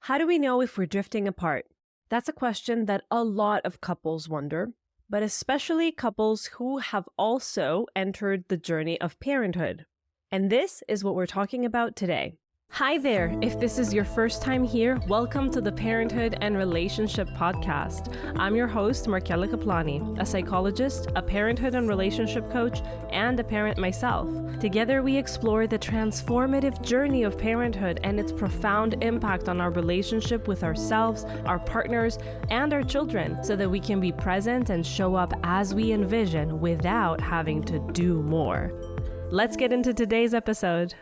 How do we know if we're drifting apart? That's a question that a lot of couples wonder, but especially couples who have also entered the journey of parenthood. And this is what we're talking about today. Hi there. If this is your first time here, welcome to the Parenthood and Relationship Podcast. I'm your host, Markella Kaplani, a psychologist, a parenthood and relationship coach, and a parent myself. Together, we explore the transformative journey of parenthood and its profound impact on our relationship with ourselves, our partners, and our children, so that we can be present and show up as we envision without having to do more. Let's get into today's episode.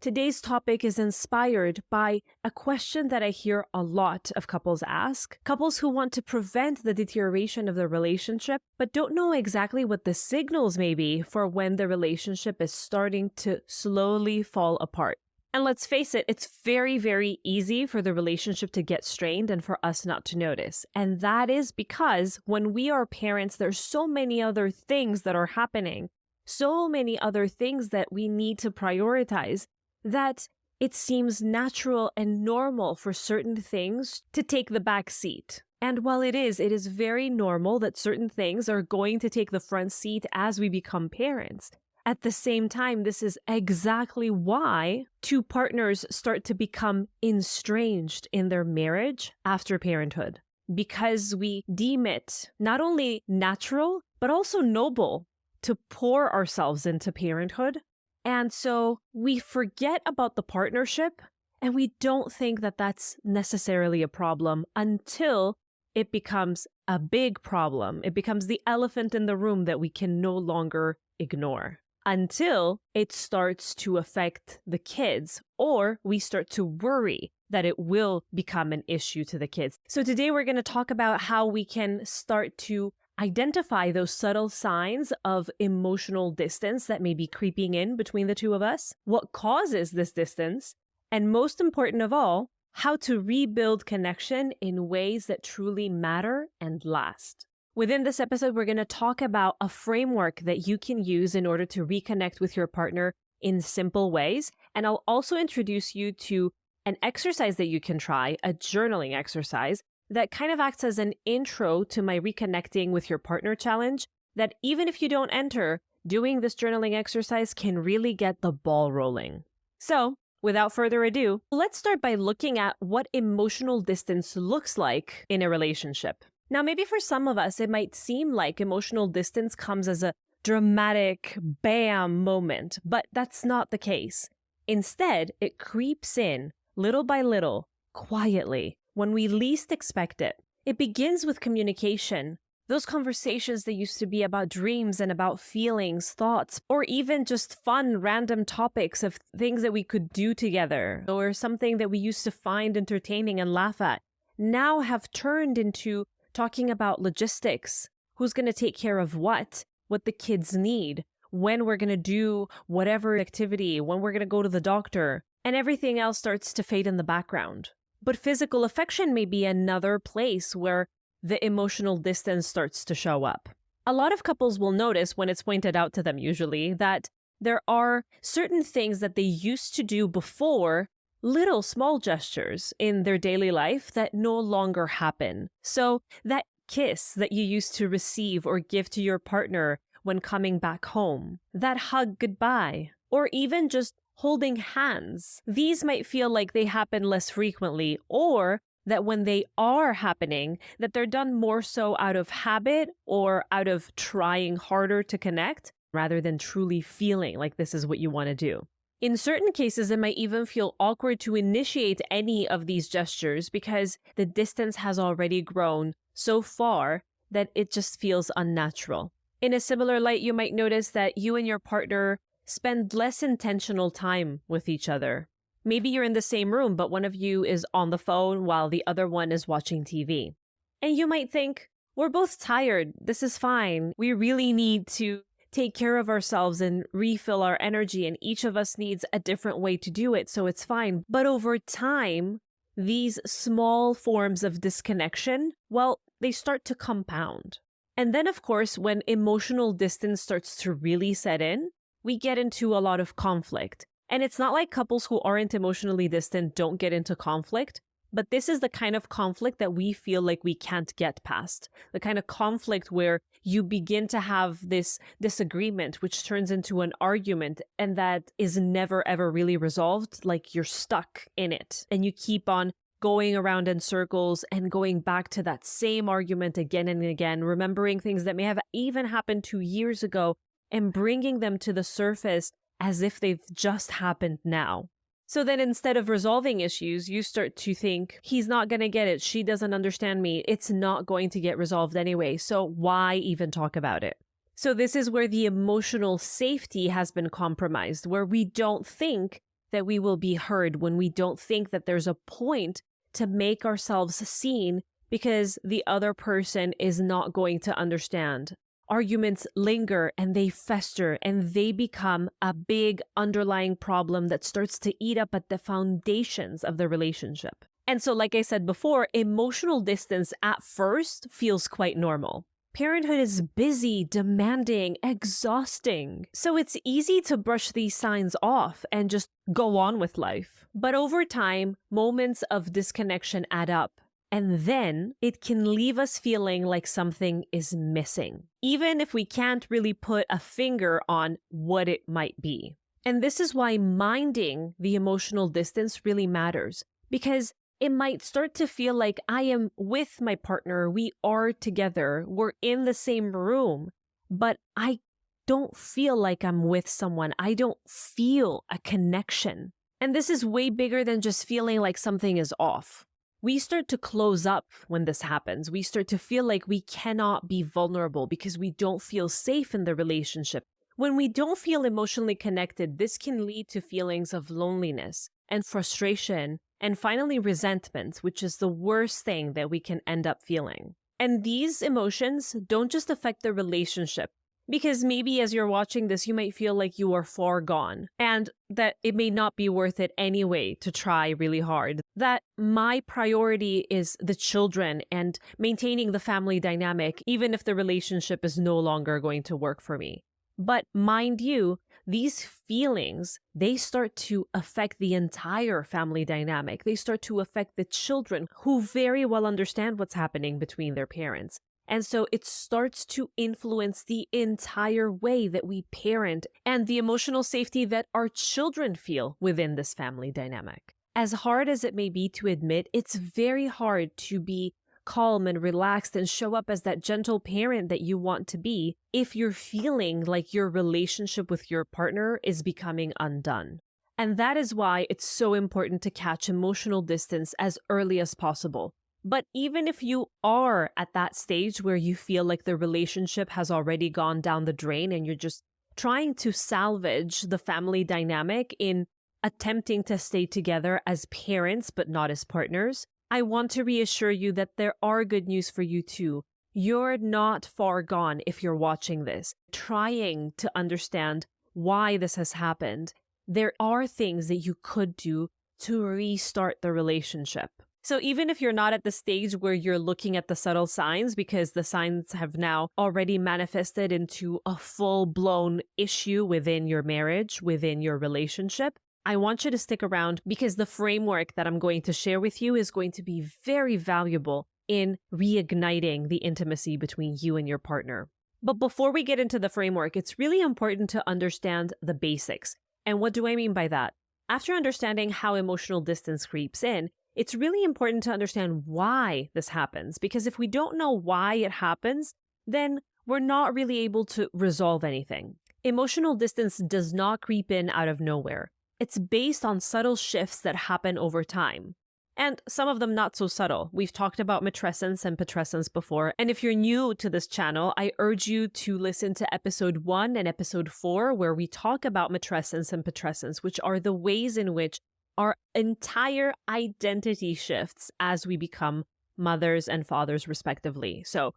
Today's topic is inspired by a question that I hear a lot of couples ask. Couples who want to prevent the deterioration of their relationship, but don't know exactly what the signals may be for when the relationship is starting to slowly fall apart. And let's face it, it's very, very easy for the relationship to get strained and for us not to notice. And that is because when we are parents, there's so many other things that are happening, so many other things that we need to prioritize, that it seems natural and normal for certain things to take the back seat. And while it is very normal that certain things are going to take the front seat as we become parents. At the same time, this is exactly why two partners start to become estranged in their marriage after parenthood. Because we deem it not only natural, but also noble to pour ourselves into parenthood. And so we forget about the partnership and we don't think that that's necessarily a problem until it becomes a big problem. It becomes the elephant in the room that we can no longer ignore until it starts to affect the kids or we start to worry that it will become an issue to the kids. So today we're going to talk about how we can start to identify those subtle signs of emotional distance that may be creeping in between the two of us, what causes this distance, and most important of all, how to rebuild connection in ways that truly matter and last. Within this episode, we're going to talk about a framework that you can use in order to reconnect with your partner in simple ways, and I'll also introduce you to an exercise that you can try, a journaling exercise, that kind of acts as an intro to my reconnecting with your partner challenge, that even if you don't enter, doing this journaling exercise can really get the ball rolling. So, without further ado, let's start by looking at what emotional distance looks like in a relationship. Now, maybe for some of us, it might seem like emotional distance comes as a dramatic bam moment, but that's not the case. Instead, it creeps in little by little, quietly, when we least expect it. It begins with communication. Those conversations that used to be about dreams and about feelings, thoughts, or even just fun, random topics of things that we could do together, or something that we used to find entertaining and laugh at, now have turned into talking about logistics. Who's going to take care of what the kids need, when we're going to do whatever activity, when we're going to go to the doctor, and everything else starts to fade in the background. But physical affection may be another place where the emotional distance starts to show up. A lot of couples will notice when it's pointed out to them usually that there are certain things that they used to do before, little small gestures in their daily life that no longer happen. So that kiss that you used to receive or give to your partner when coming back home, that hug goodbye, or even just holding hands. These might feel like they happen less frequently, or that when they are happening, that they're done more so out of habit or out of trying harder to connect rather than truly feeling like this is what you want to do. In certain cases, it might even feel awkward to initiate any of these gestures because the distance has already grown so far that it just feels unnatural. In a similar light, you might notice that you and your partner spend less intentional time with each other. Maybe you're in the same room, but one of you is on the phone while the other one is watching TV. And you might think, we're both tired. This is fine. We really need to take care of ourselves and refill our energy, and each of us needs a different way to do it, so it's fine. But over time, these small forms of disconnection, well, they start to compound. And then, of course, when emotional distance starts to really set in, we get into a lot of conflict. And it's not like couples who aren't emotionally distant don't get into conflict. But this is the kind of conflict that we feel like we can't get past. The kind of conflict where you begin to have this disagreement, which turns into an argument, and that is never ever really resolved. Like you're stuck in it and you keep on going around in circles and going back to that same argument again and again, remembering things that may have even happened 2 years ago and bringing them to the surface as if they've just happened now. So then instead of resolving issues, you start to think, he's not going to get it. She doesn't understand me. It's not going to get resolved anyway. So why even talk about it? So this is where the emotional safety has been compromised, where we don't think that we will be heard, when we don't think that there's a point to make ourselves seen because the other person is not going to understand. Arguments linger and they fester and they become a big underlying problem that starts to eat up at the foundations of the relationship. And so, like I said before, emotional distance at first feels quite normal. Parenthood is busy, demanding, exhausting. So it's easy to brush these signs off and just go on with life. But over time, moments of disconnection add up. And then it can leave us feeling like something is missing, even if we can't really put a finger on what it might be. And this is why minding the emotional distance really matters, because it might start to feel like I am with my partner, we are together, we're in the same room, but I don't feel like I'm with someone. I don't feel a connection. And this is way bigger than just feeling like something is off. We start to close up when this happens. We start to feel like we cannot be vulnerable because we don't feel safe in the relationship. When we don't feel emotionally connected, this can lead to feelings of loneliness and frustration and finally resentment, which is the worst thing that we can end up feeling. And these emotions don't just affect the relationship, because maybe as you're watching this, you might feel like you are far gone and that it may not be worth it anyway to try really hard. That my priority is the children and maintaining the family dynamic, even if the relationship is no longer going to work for me. But mind you, these feelings, they start to affect the entire family dynamic. They start to affect the children who very well understand what's happening between their parents. And so it starts to influence the entire way that we parent and the emotional safety that our children feel within this family dynamic. As hard as it may be to admit, it's very hard to be calm and relaxed and show up as that gentle parent that you want to be if you're feeling like your relationship with your partner is becoming undone. And that is why it's so important to catch emotional distance as early as possible. But even if you are at that stage where you feel like the relationship has already gone down the drain and you're just trying to salvage the family dynamic in attempting to stay together as parents but not as partners, I want to reassure you that there are good news for you too. You're not far gone if you're watching this, trying to understand why this has happened. There are things that you could do to restart the relationship. So even if you're not at the stage where you're looking at the subtle signs, because the signs have now already manifested into a full-blown issue within your marriage, within your relationship, I want you to stick around because the framework that I'm going to share with you is going to be very valuable in reigniting the intimacy between you and your partner. But before we get into the framework, it's really important to understand the basics. And what do I mean by that? After understanding how emotional distance creeps in, it's really important to understand why this happens, because if we don't know why it happens, then we're not really able to resolve anything. Emotional distance does not creep in out of nowhere. It's based on subtle shifts that happen over time. And some of them not so subtle. We've talked about matrescence and patrescence before. And if you're new to this channel, I urge you to listen to episode 1 and episode 4, where we talk about matrescence and patrescence, which are the ways in which our entire identity shifts as we become mothers and fathers, respectively. So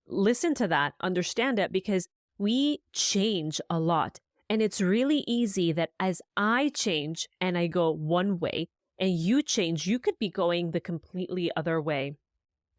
listen to that, understand it, because we change a lot. And it's really easy that as I change and I go one way and you change, you could be going the completely other way.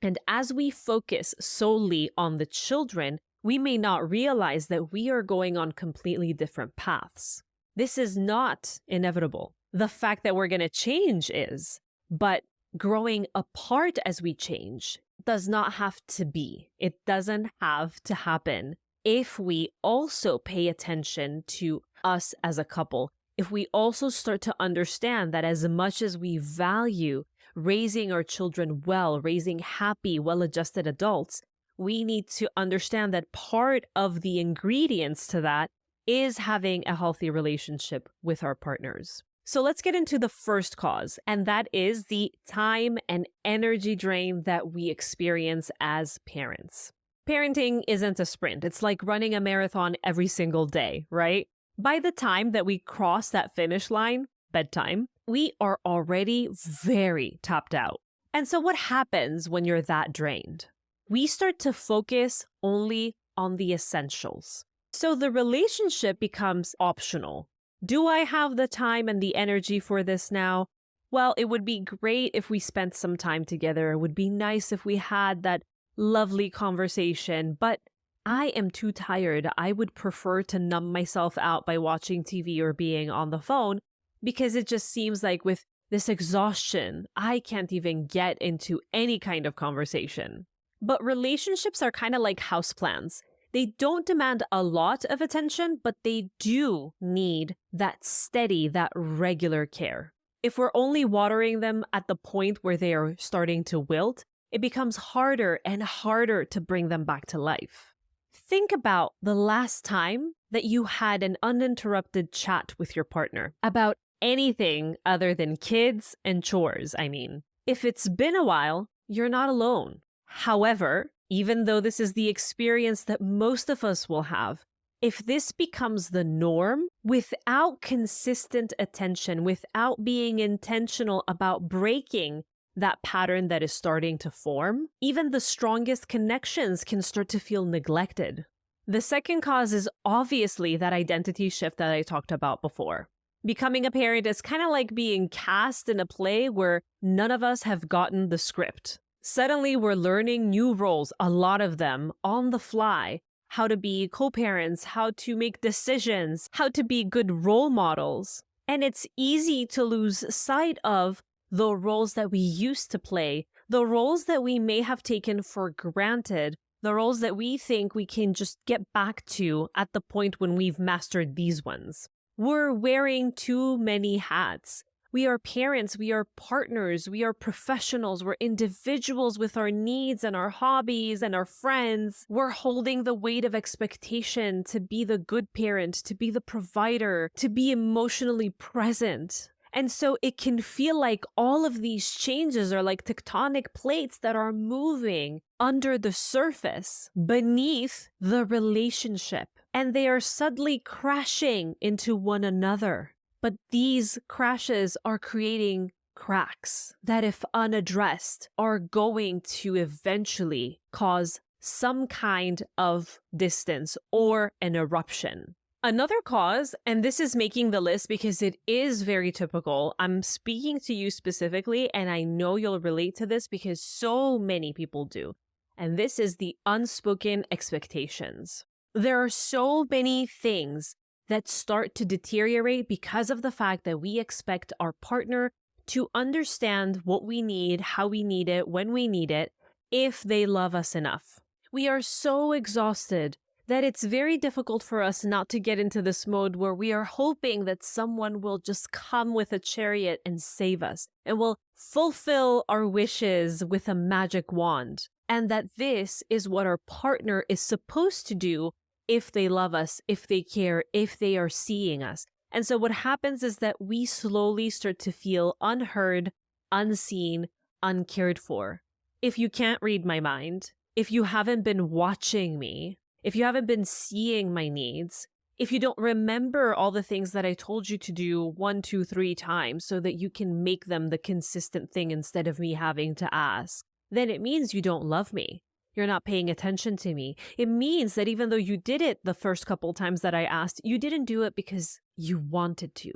And as we focus solely on the children, we may not realize that we are going on completely different paths. This is not inevitable. The fact that we're going to change is, but growing apart as we change does not have to be. It doesn't have to happen if we also pay attention to us as a couple. If we also start to understand that as much as we value raising our children well, raising happy, well-adjusted adults, we need to understand that part of the ingredients to that is having a healthy relationship with our partners. So let's get into the first cause, and that is the time and energy drain that we experience as parents. Parenting isn't a sprint. It's like running a marathon every single day, right? By the time that we cross that finish line, bedtime, we are already very tapped out. And so what happens when you're that drained? We start to focus only on the essentials. So the relationship becomes optional. Do I have the time and the energy for this now? Well, it would be great if we spent some time together. It would be nice if we had that lovely conversation, but I am too tired. I would prefer to numb myself out by watching TV or being on the phone, because it just seems like with this exhaustion, I can't even get into any kind of conversation. But relationships are kind of like houseplants. They don't demand a lot of attention, but they do need that steady, that regular care. If we're only watering them at the point where they are starting to wilt, it becomes harder and harder to bring them back to life. Think about the last time that you had an uninterrupted chat with your partner about anything other than kids and chores, I mean. If it's been a while, you're not alone. However, even though this is the experience that most of us will have, if this becomes the norm, without consistent attention, without being intentional about breaking that pattern that is starting to form, even the strongest connections can start to feel neglected. The second cause is obviously that identity shift that I talked about before. Becoming a parent is kind of like being cast in a play where none of us have gotten the script. Suddenly, we're learning new roles, a lot of them, on the fly. How to be co-parents, how to make decisions, how to be good role models. And it's easy to lose sight of the roles that we used to play, the roles that we may have taken for granted, the roles that we think we can just get back to at the point when we've mastered these ones. We're wearing too many hats. We are parents, we are partners, we are professionals, we're individuals with our needs and our hobbies and our friends. We're holding the weight of expectation to be the good parent, to be the provider, to be emotionally present. And so it can feel like all of these changes are like tectonic plates that are moving under the surface, beneath the relationship, and they are suddenly crashing into one another. But these crashes are creating cracks that, if unaddressed, are going to eventually cause some kind of distance or an eruption. Another cause, and this is making the list because it is very typical. I'm speaking to you specifically, and I know you'll relate to this because so many people do. And this is the unspoken expectations. There are so many things that start to deteriorate because of the fact that we expect our partner to understand what we need, how we need it, when we need it, if they love us enough. We are so exhausted that it's very difficult for us not to get into this mode where we are hoping that someone will just come with a chariot and save us, and will fulfill our wishes with a magic wand, and that this is what our partner is supposed to do if they love us, if they care, if they are seeing us. And so what happens is that we slowly start to feel unheard, unseen, uncared for. If you can't read my mind, if you haven't been watching me, if you haven't been seeing my needs, if you don't remember all the things that I told you to do 1, 2, 3 times so that you can make them the consistent thing instead of me having to ask, then it means you don't love me. You're not paying attention to me. It means that even though you did it the first couple times that I asked, you didn't do it because you wanted to.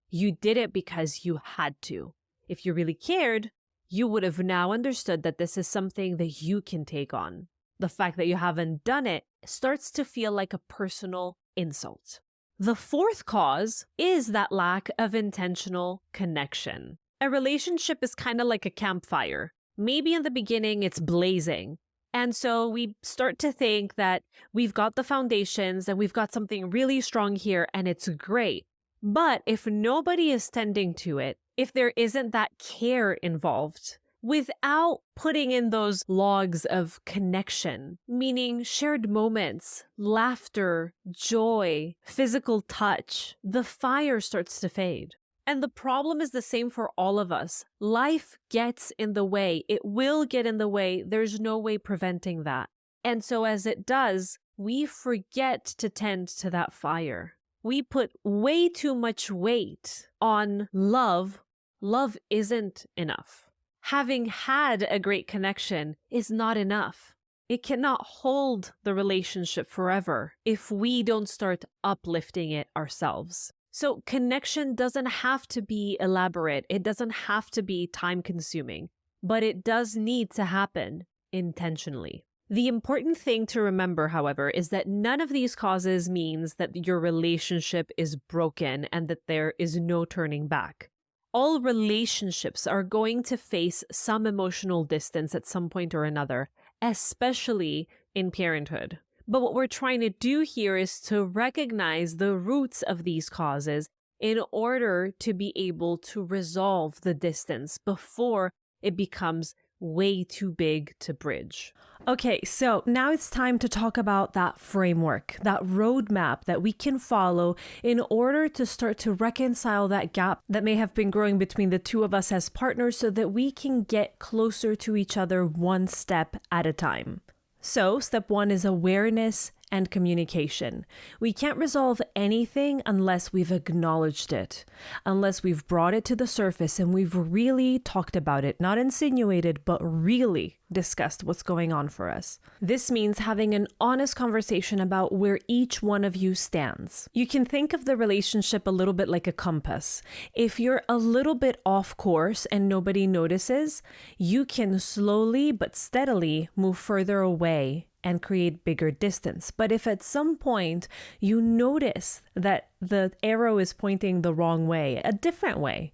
You did it because you had to. If you really cared, you would have now understood that this is something that you can take on. The fact that you haven't done it starts to feel like a personal insult. The fourth cause is that lack of intentional connection. A relationship is kind of like a campfire. Maybe in the beginning it's blazing. And so we start to think that we've got the foundations and we've got something really strong here and it's great. But if nobody is tending to it, if there isn't that care involved, without putting in those logs of connection, meaning shared moments, laughter, joy, physical touch, the fire starts to fade. And the problem is the same for all of us. Life gets in the way. It will get in the way. There's no way preventing that. And so as it does, we forget to tend to that fire. We put way too much weight on love. Love isn't enough. Having had a great connection is not enough. It cannot hold the relationship forever if we don't start uplifting it ourselves. So connection doesn't have to be elaborate. It doesn't have to be time-consuming, but it does need to happen intentionally. The important thing to remember, however, is that none of these causes means that your relationship is broken and that there is no turning back. All relationships are going to face some emotional distance at some point or another, especially in parenthood. But what we're trying to do here is to recognize the roots of these causes in order to be able to resolve the distance before it becomes way too big to bridge. Okay, so now it's time to talk about that framework, that roadmap that we can follow in order to start to reconcile that gap that may have been growing between the two of us as partners so that we can get closer to each other one step at a time. So, step one is awareness and communication. We can't resolve anything unless we've acknowledged it, unless we've brought it to the surface and we've really talked about it, not insinuated, but really discussed what's going on for us. This means having an honest conversation about where each one of you stands. You can think of the relationship a little bit like a compass. If you're a little bit off course and nobody notices, you can slowly but steadily move further away and create bigger distance. But if at some point you notice that the arrow is pointing the wrong way, a different way,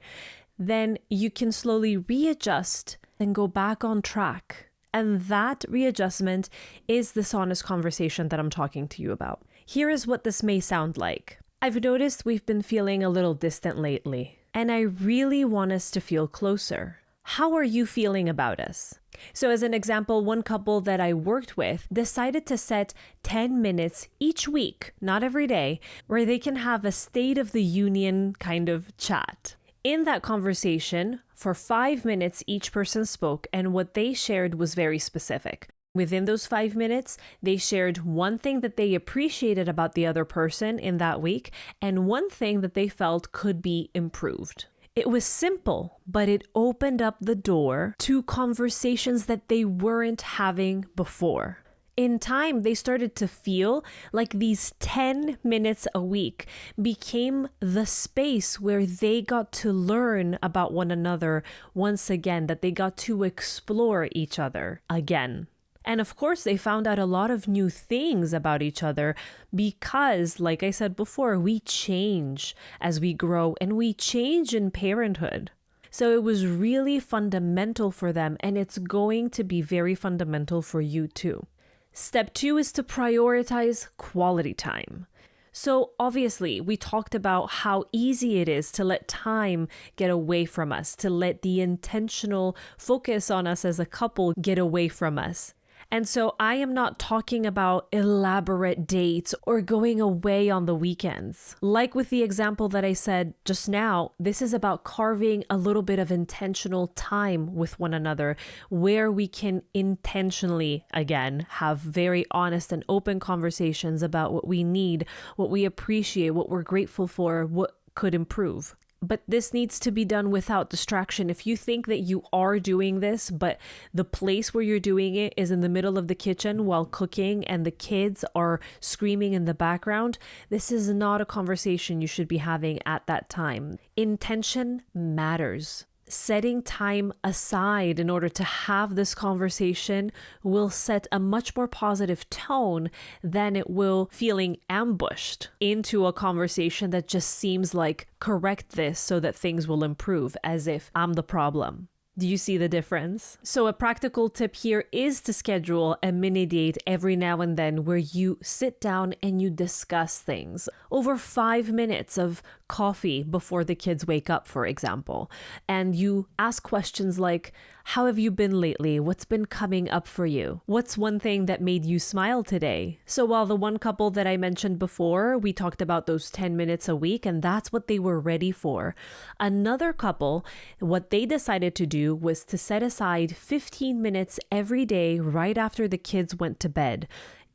then you can slowly readjust and go back on track. And that readjustment is this honest conversation that I'm talking to you about. Here is what this may sound like. I've noticed we've been feeling a little distant lately, and I really want us to feel closer. How are you feeling about us? So as an example, one couple that I worked with decided to set 10 minutes each week, not every day, where they can have a State of the Union kind of chat. In that conversation, for 5 minutes, each person spoke, and what they shared was very specific. Within those 5 minutes, they shared one thing that they appreciated about the other person in that week, and one thing that they felt could be improved. It was simple, but it opened up the door to conversations that they weren't having before. In time, they started to feel like these 10 minutes a week became the space where they got to learn about one another once again, that they got to explore each other again. And of course, they found out a lot of new things about each other because, like I said before, we change as we grow and we change in parenthood. So it was really fundamental for them, and it's going to be very fundamental for you too. Step 2 is to prioritize quality time. So obviously, we talked about how easy it is to let time get away from us, to let the intentional focus on us as a couple get away from us. And so I am not talking about elaborate dates or going away on the weekends. Like with the example that I said just now, this is about carving a little bit of intentional time with one another where we can intentionally, again, have very honest and open conversations about what we need, what we appreciate, what we're grateful for, what could improve. But this needs to be done without distraction. If you think that you are doing this, but the place where you're doing it is in the middle of the kitchen while cooking and the kids are screaming in the background, this is not a conversation you should be having at that time. Intention matters. Setting time aside in order to have this conversation will set a much more positive tone than it will feeling ambushed into a conversation that just seems like correct this so that things will improve, as if I'm the problem. Do you see the difference? So a practical tip here is to schedule a mini date every now and then where you sit down and you discuss things over 5 minutes of coffee before the kids wake up, for example. And you ask questions like, how have you been lately? What's been coming up for you? What's one thing that made you smile today? So while the one couple that I mentioned before, we talked about those 10 minutes a week, and that's what they were ready for. Another couple, what they decided to do was to set aside 15 minutes every day right after the kids went to bed.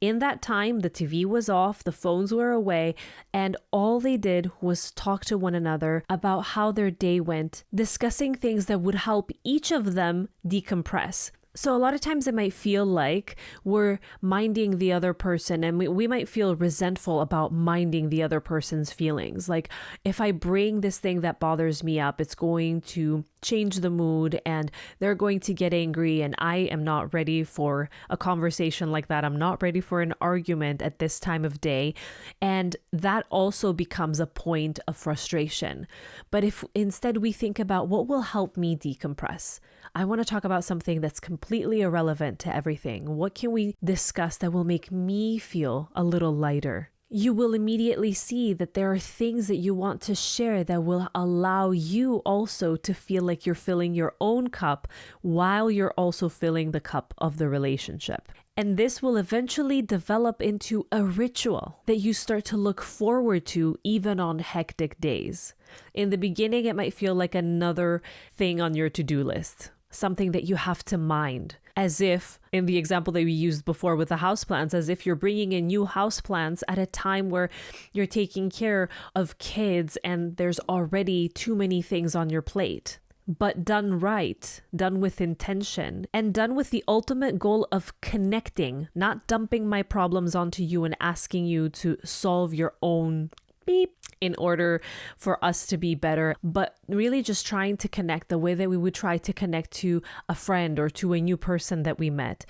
In that time, the TV was off, the phones were away, and all they did was talk to one another about how their day went, discussing things that would help each of them decompress. So a lot of times it might feel like we're minding the other person, and we might feel resentful about minding the other person's feelings. Like, if I bring this thing that bothers me up, it's going to change the mood and they're going to get angry, and I am not ready for a conversation like that. I'm not ready for an argument at this time of day. And that also becomes a point of frustration. But if instead we think about what will help me decompress, I want to talk about something that's completely irrelevant to everything. What can we discuss that will make me feel a little lighter? You will immediately see that there are things that you want to share that will allow you also to feel like you're filling your own cup while you're also filling the cup of the relationship. And this will eventually develop into a ritual that you start to look forward to even on hectic days. In the beginning, it might feel like another thing on your to-do list, something that you have to mind. As if, in the example that we used before with the houseplants, as if you're bringing in new houseplants at a time where you're taking care of kids and there's already too many things on your plate. But done right, done with intention, and done with the ultimate goal of connecting, not dumping my problems onto you and asking you to solve your own beep in order for us to be better, but really just trying to connect the way that we would try to connect to a friend or to a new person that we met,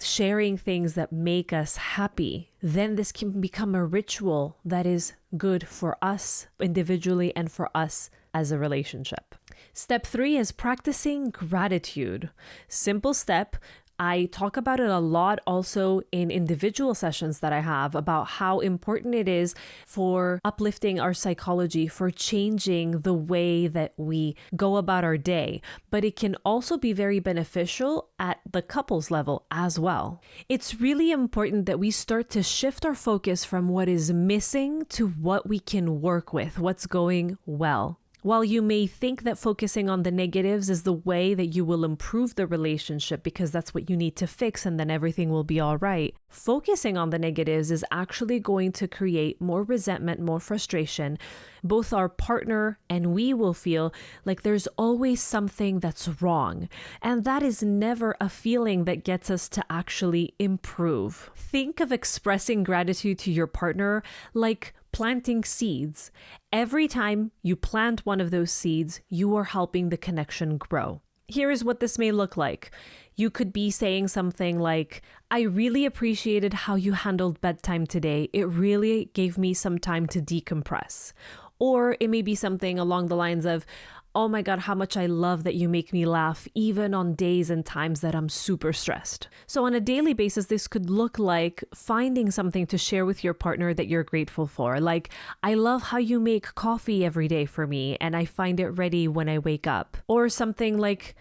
sharing things that make us happy. Then this can become a ritual that is good for us individually and for us as a relationship. Step 3 is practicing gratitude. Simple step. I talk about it a lot also in individual sessions that I have about how important it is for uplifting our psychology, for changing the way that we go about our day. But it can also be very beneficial at the couples level as well. It's really important that we start to shift our focus from what is missing to what we can work with, what's going well. While you may think that focusing on the negatives is the way that you will improve the relationship because that's what you need to fix and then everything will be all right, focusing on the negatives is actually going to create more resentment, more frustration. Both our partner and we will feel like there's always something that's wrong. And that is never a feeling that gets us to actually improve. Think of expressing gratitude to your partner like planting seeds. Every time you plant one of those seeds, you are helping the connection grow. Here is what this may look like. You could be saying something like, I really appreciated how you handled bedtime today. It really gave me some time to decompress. Or it may be something along the lines of, oh my God, how much I love that you make me laugh even on days and times that I'm super stressed. So on a daily basis, this could look like finding something to share with your partner that you're grateful for. Like, I love how you make coffee every day for me and I find it ready when I wake up. Or something like,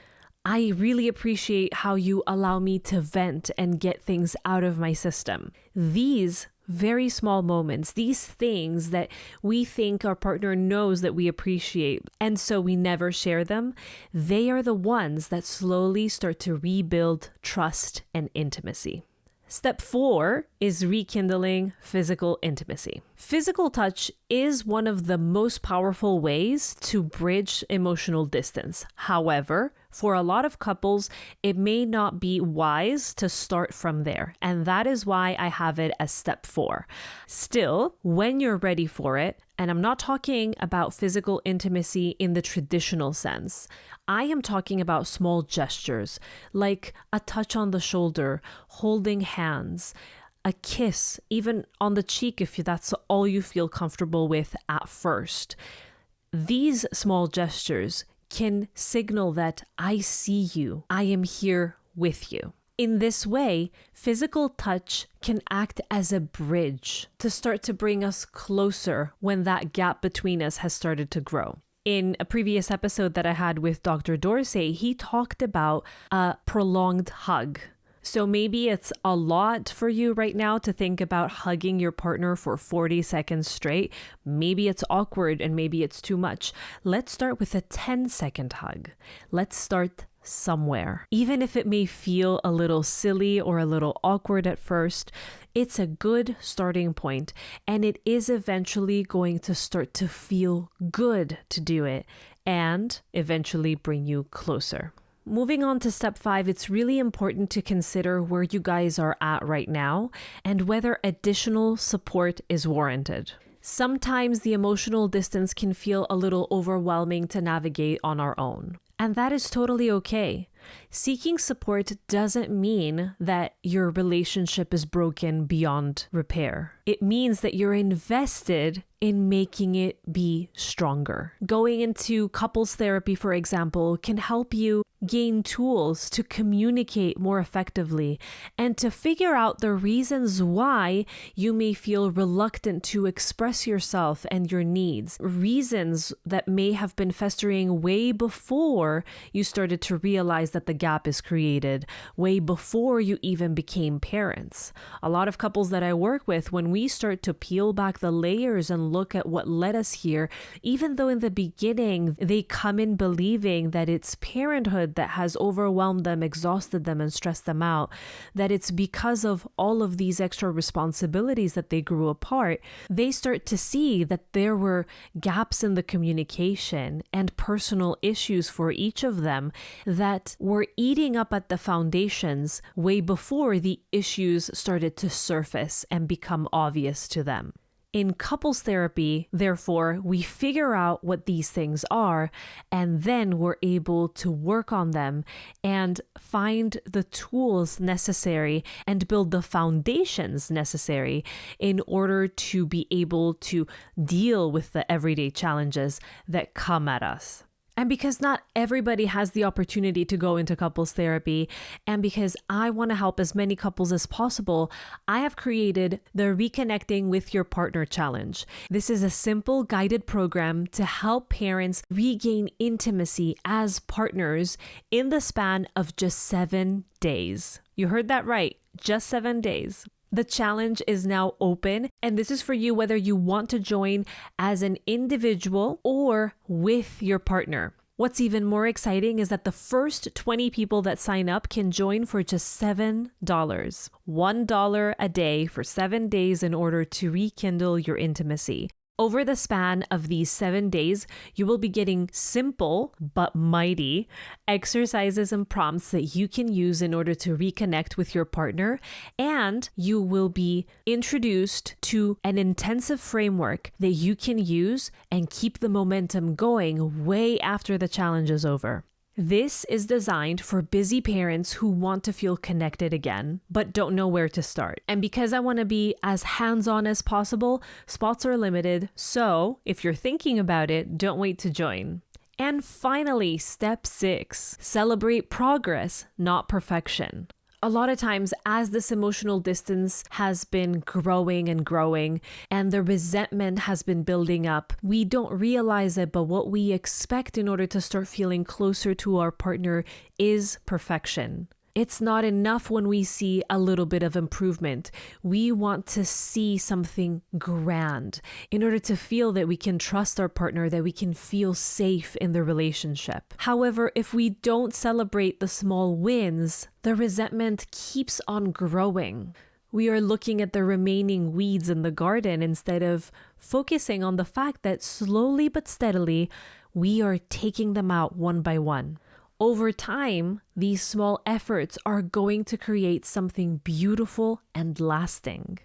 I really appreciate how you allow me to vent and get things out of my system. These very small moments, these things that we think our partner knows that we appreciate, and so we never share them, they are the ones that slowly start to rebuild trust and intimacy. Step 4 is rekindling physical intimacy. Physical touch is one of the most powerful ways to bridge emotional distance. However, for a lot of couples, it may not be wise to start from there. And that is why I have it as step 4. Still, when you're ready for it, And I'm not talking about physical intimacy in the traditional sense. I am talking about small gestures, like a touch on the shoulder, holding hands, a kiss, even on the cheek if that's all you feel comfortable with at first. These small gestures can signal that I see you, I am here with you. In this way, physical touch can act as a bridge to start to bring us closer when that gap between us has started to grow. In a previous episode that I had with Dr. Dorsey, he talked about a prolonged hug. So maybe it's a lot for you right now to think about hugging your partner for 40 seconds straight. Maybe it's awkward and maybe it's too much. Let's start with a 10-second hug. Let's start somewhere. Even if it may feel a little silly or a little awkward at first, it's a good starting point, and it is eventually going to start to feel good to do it and eventually bring you closer. Moving on to step 5, it's really important to consider where you guys are at right now and whether additional support is warranted. Sometimes the emotional distance can feel a little overwhelming to navigate on our own. And that is totally okay. Seeking support doesn't mean that your relationship is broken beyond repair. It means that you're invested in making it be stronger. Going into couples therapy, for example, can help you gain tools to communicate more effectively and to figure out the reasons why you may feel reluctant to express yourself and your needs. Reasons that may have been festering way before you started to realize that the gap is created, way before you even became parents. A lot of couples that I work with, when we start to peel back the layers and look at what led us here, even though in the beginning they come in believing that it's parenthood that has overwhelmed them, exhausted them, and stressed them out, that it's because of all of these extra responsibilities that they grew apart, they start to see that there were gaps in the communication and personal issues for each of them that were eating up at the foundations way before the issues started to surface and become obvious to them. In couples therapy, therefore, we figure out what these things are, and then we're able to work on them and find the tools necessary and build the foundations necessary in order to be able to deal with the everyday challenges that come at us. And because not everybody has the opportunity to go into couples therapy, and because I want to help as many couples as possible, I have created the Reconnecting with Your Partner Challenge. This is a simple guided program to help parents regain intimacy as partners in the span of just 7 days. You heard that right, just 7 days. The challenge is now open, and this is for you whether you want to join as an individual or with your partner. What's even more exciting is that the first 20 people that sign up can join for just $7. $1 a day for 7 days in order to rekindle your intimacy. Over the span of these 7 days, you will be getting simple but mighty exercises and prompts that you can use in order to reconnect with your partner, and you will be introduced to an intensive framework that you can use and keep the momentum going way after the challenge is over. This is designed for busy parents who want to feel connected again, but don't know where to start. And because I want to be as hands-on as possible, spots are limited. So if you're thinking about it, don't wait to join. And finally, step 6, celebrate progress, not perfection. A lot of times, as this emotional distance has been growing and growing, and the resentment has been building up, we don't realize it, but what we expect in order to start feeling closer to our partner is perfection. It's not enough when we see a little bit of improvement. We want to see something grand in order to feel that we can trust our partner, that we can feel safe in the relationship. However, if we don't celebrate the small wins, the resentment keeps on growing. We are looking at the remaining weeds in the garden instead of focusing on the fact that slowly but steadily, we are taking them out one by one. Over time, these small efforts are going to create something beautiful and lasting.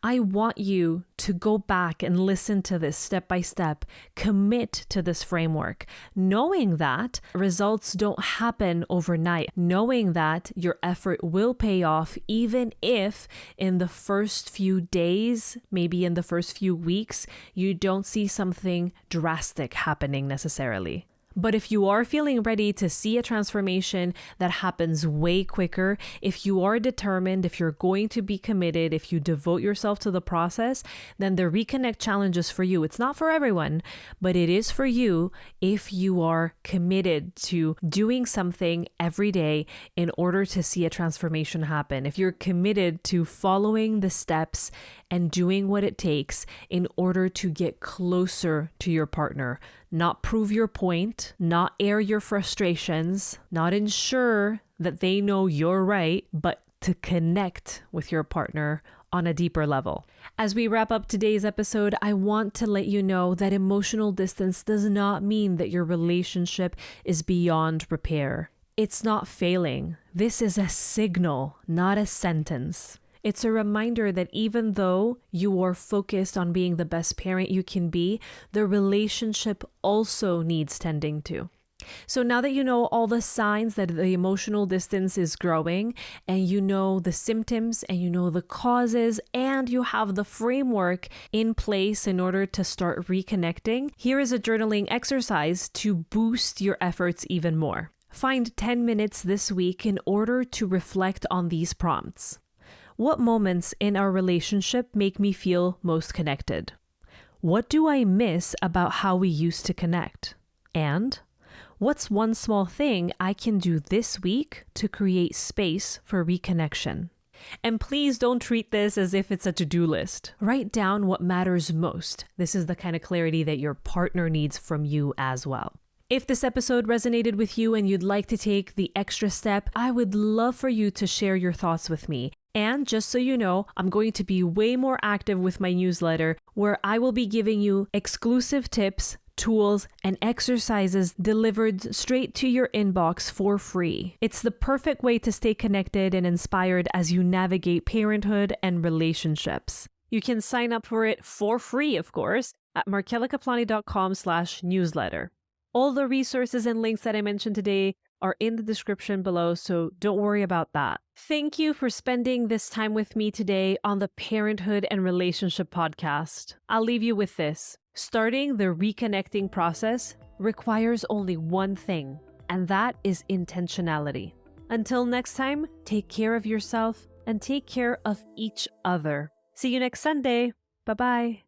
I want you to go back and listen to this step by step, commit to this framework, knowing that results don't happen overnight, knowing that your effort will pay off even if in the first few days, maybe in the first few weeks, you don't see something drastic happening necessarily. But if you are feeling ready to see a transformation that happens way quicker, if you are determined, if you're going to be committed, if you devote yourself to the process, then the Reconnect Challenge is for you. It's not for everyone, but it is for you if you are committed to doing something every day in order to see a transformation happen. If you're committed to following the steps and doing what it takes in order to get closer to your partner, not prove your point, not air your frustrations, not ensure that they know you're right, but to connect with your partner on a deeper level. As we wrap up today's episode, I want to let you know that emotional distance does not mean that your relationship is beyond repair. It's not failing. This is a signal, not a sentence. It's a reminder that even though you are focused on being the best parent you can be, the relationship also needs tending to. So now that you know all the signs that the emotional distance is growing, and you know the symptoms and you know the causes, and you have the framework in place in order to start reconnecting, here is a journaling exercise to boost your efforts even more. Find 10 minutes this week in order to reflect on these prompts. What moments in our relationship make me feel most connected? What do I miss about how we used to connect? And what's one small thing I can do this week to create space for reconnection? And please don't treat this as if it's a to-do list. Write down what matters most. This is the kind of clarity that your partner needs from you as well. If this episode resonated with you and you'd like to take the extra step, I would love for you to share your thoughts with me. And just so you know, I'm going to be way more active with my newsletter, where I will be giving you exclusive tips, tools, and exercises delivered straight to your inbox for free. It's the perfect way to stay connected and inspired as you navigate parenthood and relationships. You can sign up for it for free, of course, at markelakaplani.com/newsletter. All the resources and links that I mentioned today are in the description below, so don't worry about that. Thank you for spending this time with me today on the Parenthood and Relationship podcast. I'll leave you with this. Starting the reconnecting process requires only one thing, and that is intentionality. Until next time, take care of yourself and take care of each other. See you next Sunday. Bye-bye.